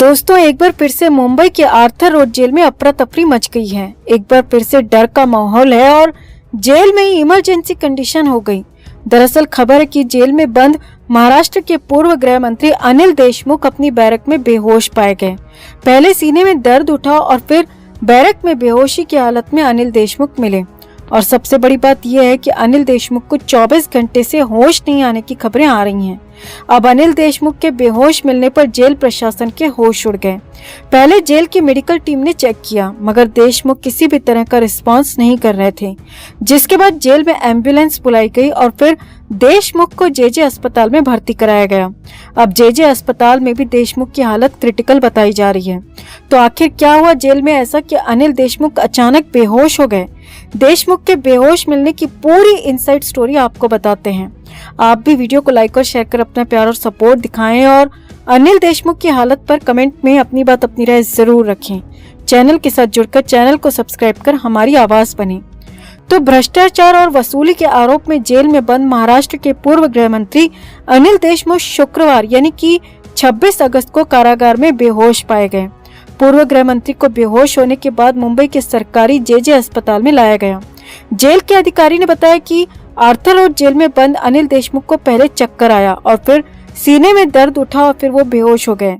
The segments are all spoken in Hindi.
दोस्तों, एक बार फिर से मुंबई के आर्थर रोड जेल में अफरा तफरी मच गई है। एक बार फिर से डर का माहौल है और जेल में ही इमरजेंसी कंडीशन हो गई। दरअसल खबर है कि जेल में बंद महाराष्ट्र के पूर्व गृह मंत्री अनिल देशमुख अपनी बैरक में बेहोश पाए गए। पहले सीने में दर्द उठा और फिर बैरक में बेहोशी की हालत में अनिल देशमुख मिले। और सबसे बड़ी बात यह है कि अनिल देशमुख को 24 घंटे से होश नहीं आने की खबरें आ रही हैं। अब अनिल देशमुख के बेहोश मिलने पर जेल प्रशासन के होश उड़ गए। पहले जेल की मेडिकल टीम ने चेक किया, मगर देशमुख किसी भी तरह का रिस्पांस नहीं कर रहे थे, जिसके बाद जेल में एम्बुलेंस बुलाई गई और फिर देशमुख को जेजे अस्पताल में भर्ती कराया गया। अब जेजे अस्पताल में भी देशमुख की हालत क्रिटिकल बताई जा रही है। तो आखिर क्या हुआ जेल में ऐसा कि अनिल देशमुख अचानक बेहोश हो गए? देशमुख के बेहोश मिलने की पूरी इनसाइड स्टोरी आपको बताते हैं। आप भी वीडियो को लाइक और शेयर कर अपना प्यार और सपोर्ट दिखाएं और अनिल देशमुख की हालत पर कमेंट में अपनी बात अपनी राय जरूर रखें। चैनल के साथ जुड़कर चैनल को सब्सक्राइब कर हमारी आवाज बने। तो भ्रष्टाचार और वसूली के आरोप में जेल में बंद महाराष्ट्र के पूर्व गृह मंत्री अनिल देशमुख शुक्रवार यानी कि 26 अगस्त को कारागार में बेहोश पाए गए। पूर्व गृह मंत्री को बेहोश होने के बाद मुंबई के सरकारी जेजे अस्पताल में लाया गया। जेल के अधिकारी ने बताया कि आर्थर रोड जेल में बंद अनिल देशमुख को पहले चक्कर आया और फिर सीने में दर्द उठा और फिर वो बेहोश हो गए।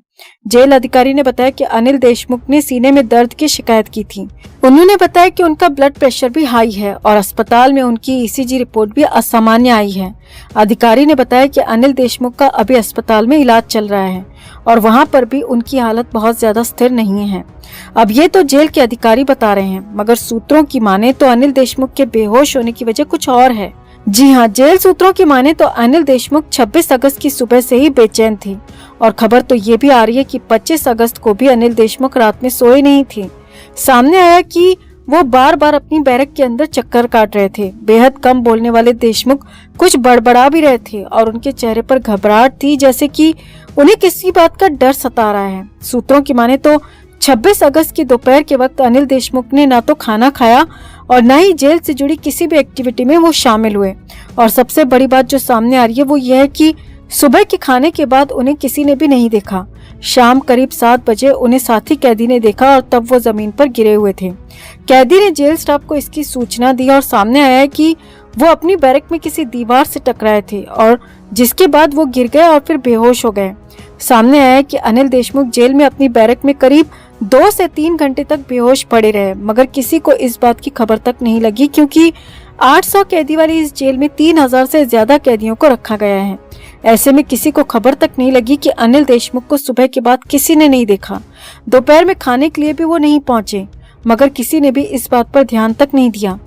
जेल अधिकारी ने बताया कि अनिल देशमुख ने सीने में दर्द की शिकायत की थी। उन्होंने बताया कि उनका ब्लड प्रेशर भी हाई है और अस्पताल में उनकी ईसीजी रिपोर्ट भी असामान्य आई है। अधिकारी ने बताया कि अनिल देशमुख का अभी अस्पताल में इलाज चल रहा है और वहां पर भी उनकी हालत बहुत ज्यादा स्थिर नहीं है। अब ये तो जेल के अधिकारी बता रहे हैं, मगर सूत्रों की माने तो अनिल देशमुख के बेहोश होने की वजह कुछ और है। जी हाँ, जेल सूत्रों की माने तो अनिल देशमुख 26 अगस्त की सुबह से ही बेचैन थे और खबर तो ये भी आ रही है कि 25 अगस्त को भी अनिल देशमुख रात में सोए नहीं थे। सामने आया कि वो बार बार अपनी बैरक के अंदर चक्कर काट रहे थे। बेहद कम बोलने वाले देशमुख कुछ बड़बड़ा भी रहे थे और उनके चेहरे पर घबराहट थी, जैसे कि उन्हें किसी बात का डर सता रहा है। सूत्रों की माने तो 26 अगस्त की दोपहर के वक्त अनिल देशमुख ने ना तो खाना खाया और न ही जेल से जुड़ी किसी भी एक्टिविटी में वो शामिल हुए। और सबसे बड़ी बात जो सामने आ रही है वो ये है कि सुबह के खाने के बाद उन्हें किसी ने भी नहीं देखा। शाम करीब 7 बजे उन्हें साथी कैदी ने देखा और तब वो जमीन पर गिरे हुए थे। कैदी ने जेल स्टाफ को इसकी सूचना दी और सामने आया है कि वो अपनी बैरक में किसी दीवार से टकराए थे और जिसके बाद वो गिर गए और फिर बेहोश हो गए। सामने आया है कि अनिल देशमुख जेल में अपनी बैरक में करीब 2 से 3 घंटे तक बेहोश पड़े रहे, मगर किसी को इस बात की खबर तक नहीं लगी, क्योंकि 800 कैदी वाली इस जेल में 3000 से ज्यादा कैदियों को रखा गया है। ऐसे में किसी को खबर तक नहीं लगी कि अनिल देशमुख को सुबह के बाद किसी ने नहीं देखा। दोपहर में खाने के लिए भी वो नहीं पहुंचे, मगर किसी ने भी इस बात पर ध्यान तक नहीं दिया।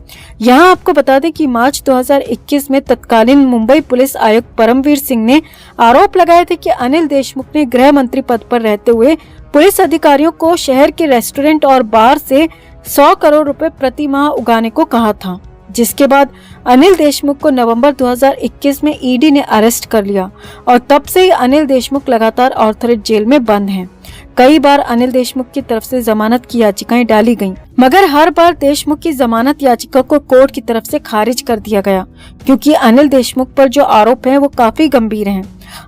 यहाँ आपको बता दें कि मार्च 2021 में तत्कालीन मुंबई पुलिस आयुक्त परमवीर सिंह ने आरोप लगाए थे कि अनिल देशमुख ने गृह मंत्री पद पर रहते हुए पुलिस अधिकारियों को शहर के रेस्टोरेंट और बार से 100 करोड़ रुपए प्रति माह उगाने को कहा था, जिसके बाद अनिल देशमुख को नवंबर 2021 में ईडी ने अरेस्ट कर लिया और तब से ही अनिल देशमुख लगातार आर्थर जेल में बंद हैं। कई बार अनिल देशमुख की तरफ से जमानत की याचिकाएं डाली गईं, मगर हर बार देशमुख की जमानत याचिका को कोर्ट की तरफ से खारिज कर दिया गया, क्योंकि अनिल देशमुख पर जो आरोप है वो काफी गंभीर हैं।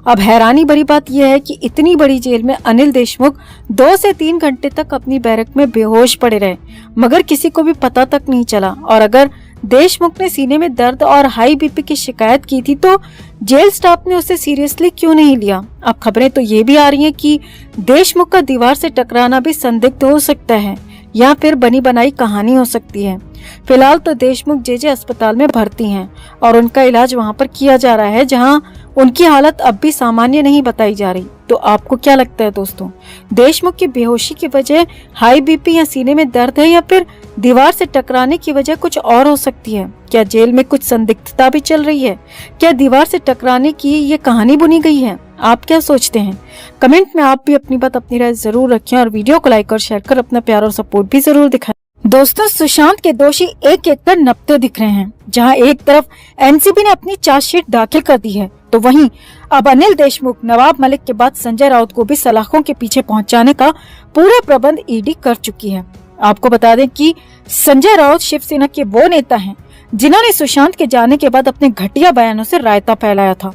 अब हैरानी भरी बात यह है कि इतनी बड़ी जेल में अनिल देशमुख 2 से 3 घंटे तक अपनी बैरक में बेहोश पड़े रहे, मगर किसी को भी पता तक नहीं चला। और अगर देशमुख ने सीने में दर्द और हाई बीपी की शिकायत की थी तो जेल स्टाफ ने उसे सीरियसली क्यों नहीं लिया? अब खबरें तो ये भी आ रही हैं कि देशमुख का दीवार से टकराना भी संदिग्ध हो सकता है या फिर बनी बनाई कहानी हो सकती है। फिलहाल तो देशमुख जेजे अस्पताल में भर्ती हैं और उनका इलाज वहां पर किया जा रहा है, जहां उनकी हालत अब भी सामान्य नहीं बताई जा रही। तो आपको क्या लगता है दोस्तों, देशमुख की बेहोशी की वजह हाई बीपी या सीने में दर्द है या फिर दीवार से टकराने की वजह कुछ और हो सकती है? क्या जेल में कुछ संदिग्धता भी चल रही है? क्या दीवार से टकराने की ये कहानी बुनी गई है? आप क्या सोचते हैं? कमेंट में आप भी अपनी बात अपनी राय जरूर रखें और वीडियो को लाइक और शेयर कर अपना प्यार और सपोर्ट भी जरूर दिखाएं। दोस्तों, सुशांत के दोषी एक एक कर नपते दिख रहे हैं। जहां एक तरफ एनसीबी ने अपनी चार्जशीट दाखिल कर दी है, तो वहीं अब अनिल देशमुख, नवाब मलिक के बाद संजय राउत को भी सलाखों के पीछे पहुंचाने का पूरा प्रबंध ईडी कर चुकी है। आपको बता दें कि संजय राउत शिवसेना के वो नेता हैं जिन्होंने सुशांत के जाने के बाद अपने घटिया बयानों से रायता फैलाया था।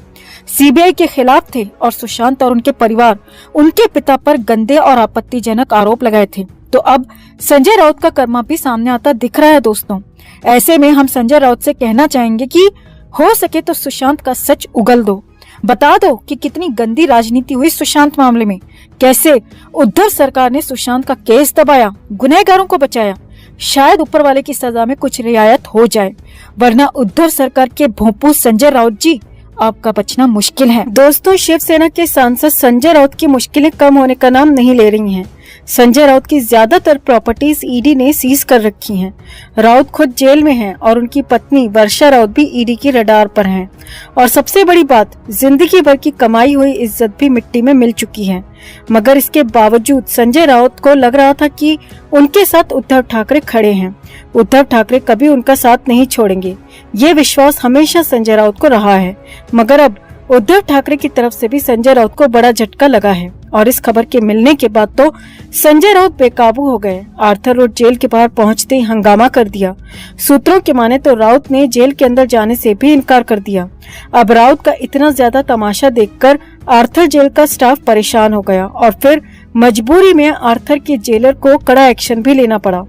सीबीआई के खिलाफ थे और सुशांत और उनके परिवार उनके पिता पर गंदे और आपत्तिजनक आरोप लगाए थे। तो अब संजय राउत का कर्मा भी सामने आता दिख रहा है दोस्तों। ऐसे में हम संजय राउत से कहना चाहेंगे कि हो सके तो सुशांत का सच उगल दो, बता दो कि कितनी गंदी राजनीति हुई सुशांत मामले में, कैसे उद्धव सरकार ने सुशांत का केस दबाया, गुनहगारों को बचाया। शायद ऊपर वाले की सजा में कुछ रियायत हो जाए, वरना उद्धव सरकार के भोंपू संजय राउत जी आपका बचना मुश्किल है। दोस्तों, शिवसेना के सांसद संजय राउत की मुश्किलें कम होने का नाम नहीं ले रही हैं। संजय राउत की ज्यादातर प्रॉपर्टीज ईडी ने सीज कर रखी हैं। राउत खुद जेल में हैं और उनकी पत्नी वर्षा राउत भी ईडी की रडार पर हैं। और सबसे बड़ी बात, जिंदगी भर की कमाई हुई इज्जत भी मिट्टी में मिल चुकी है। मगर इसके बावजूद संजय राउत को लग रहा था कि उनके साथ उद्धव ठाकरे खड़े हैं। उद्धव ठाकरे कभी उनका साथ नहीं छोड़ेंगे, ये विश्वास हमेशा संजय राउत को रहा है। मगर अब उद्धव ठाकरे की तरफ से भी संजय राउत को बड़ा झटका लगा है और इस खबर के मिलने के बाद तो संजय राउत बेकाबू हो गए। आर्थर रोड जेल के बाहर पहुंचते ही हंगामा कर दिया। सूत्रों की माने तो राउत ने जेल के अंदर जाने से भी इनकार कर दिया। अब राउत का इतना ज्यादा तमाशा देखकर आर्थर जेल का स्टाफ परेशान हो गया और फिर मजबूरी में आर्थर के जेलर को कड़ा एक्शन भी लेना पड़ा।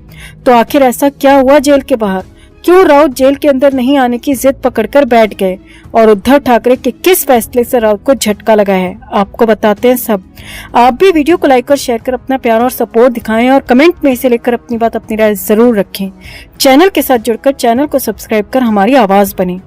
तो आखिर ऐसा क्या हुआ जेल के बाहर? क्यों राउत जेल के अंदर नहीं आने की जिद पकड़कर बैठ गए और उद्धव ठाकरे के किस फैसले से राउत को झटका लगा है, आपको बताते हैं सब। आप भी वीडियो को लाइक और शेयर कर अपना प्यार और सपोर्ट दिखाएं और कमेंट में इसे लेकर अपनी बात अपनी राय जरूर रखें। चैनल के साथ जुड़कर चैनल को सब्सक्राइब कर हमारी आवाज बने।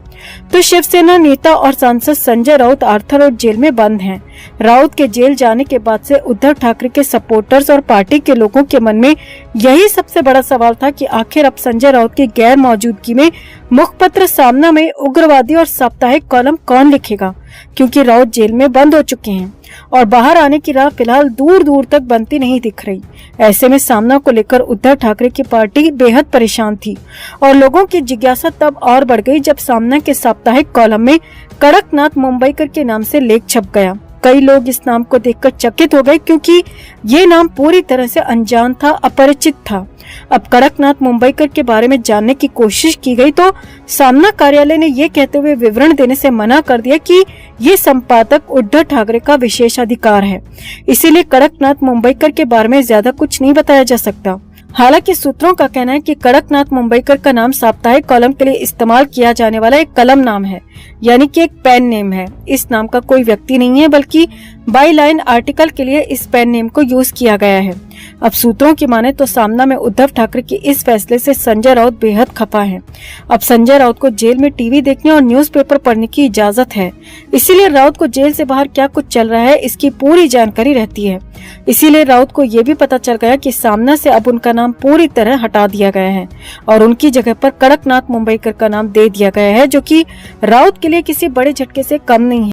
तो शिवसेना नेता और सांसद Sanjay Raut Arthur road jail में बंद हैं। राउत के जेल जाने के बाद से उद्धव ठाकरे के सपोर्टर्स और पार्टी के लोगों के मन में यही सबसे बड़ा सवाल था कि आखिर अब संजय राउत की गैर मौजूदगी में मुखपत्र सामना में उग्रवादी और साप्ताहिक कॉलम कौन लिखेगा, क्योंकि राउत जेल में बंद हो चुके हैं और बाहर आने की राह फिलहाल दूर दूर तक बनती नहीं दिख रही। ऐसे में सामना को लेकर उद्धव ठाकरे की पार्टी बेहद परेशान थी और लोगों की जिज्ञासा तब और बढ़ गई जब सामना के साप्ताहिक कॉलम में कड़कनाथ मुंबईकर के नाम से लेख छप गया। कई लोग इस नाम को देखकर चकित हो गए क्योंकि ये नाम पूरी तरह से अनजान था, अपरिचित था। अब कड़कनाथ मुंबईकर के बारे में जानने की कोशिश की गई तो सामना कार्यालय ने ये कहते हुए विवरण देने से मना कर दिया कि ये संपादक उद्धव ठाकरे का विशेषाधिकार है, इसीलिए कड़कनाथ मुंबईकर के बारे में ज्यादा कुछ नहीं बताया जा सकता। हालांकि सूत्रों का कहना है कि कड़कनाथ मुंबईकर का नाम साप्ताहिक कॉलम के लिए इस्तेमाल किया जाने वाला एक कलम नाम है, यानी कि एक पेन नेम है। इस नाम का कोई व्यक्ति नहीं है, बल्कि बाई लाइन आर्टिकल के लिए इस पेन नेम को यूज किया गया है। अब सूत्रों की माने तो सामना में उद्धव ठाकरे के इस फैसले से संजय राउत बेहद खफा है। अब संजय राउत को जेल में टीवी देखने और न्यूज़पेपर पढ़ने की इजाजत है, इसीलिए राउत को जेल से बाहर क्या कुछ चल रहा है इसकी पूरी जानकारी रहती है। इसीलिए राउत को ये भी पता चल गया कि सामना से अब उनका नाम पूरी तरह हटा दिया गया है और उनकी जगह पर कड़कनाथ मुंबईकर का नाम दे दिया गया है, जो कि राउत के लिए किसी बड़े झटके से कम नहीं है।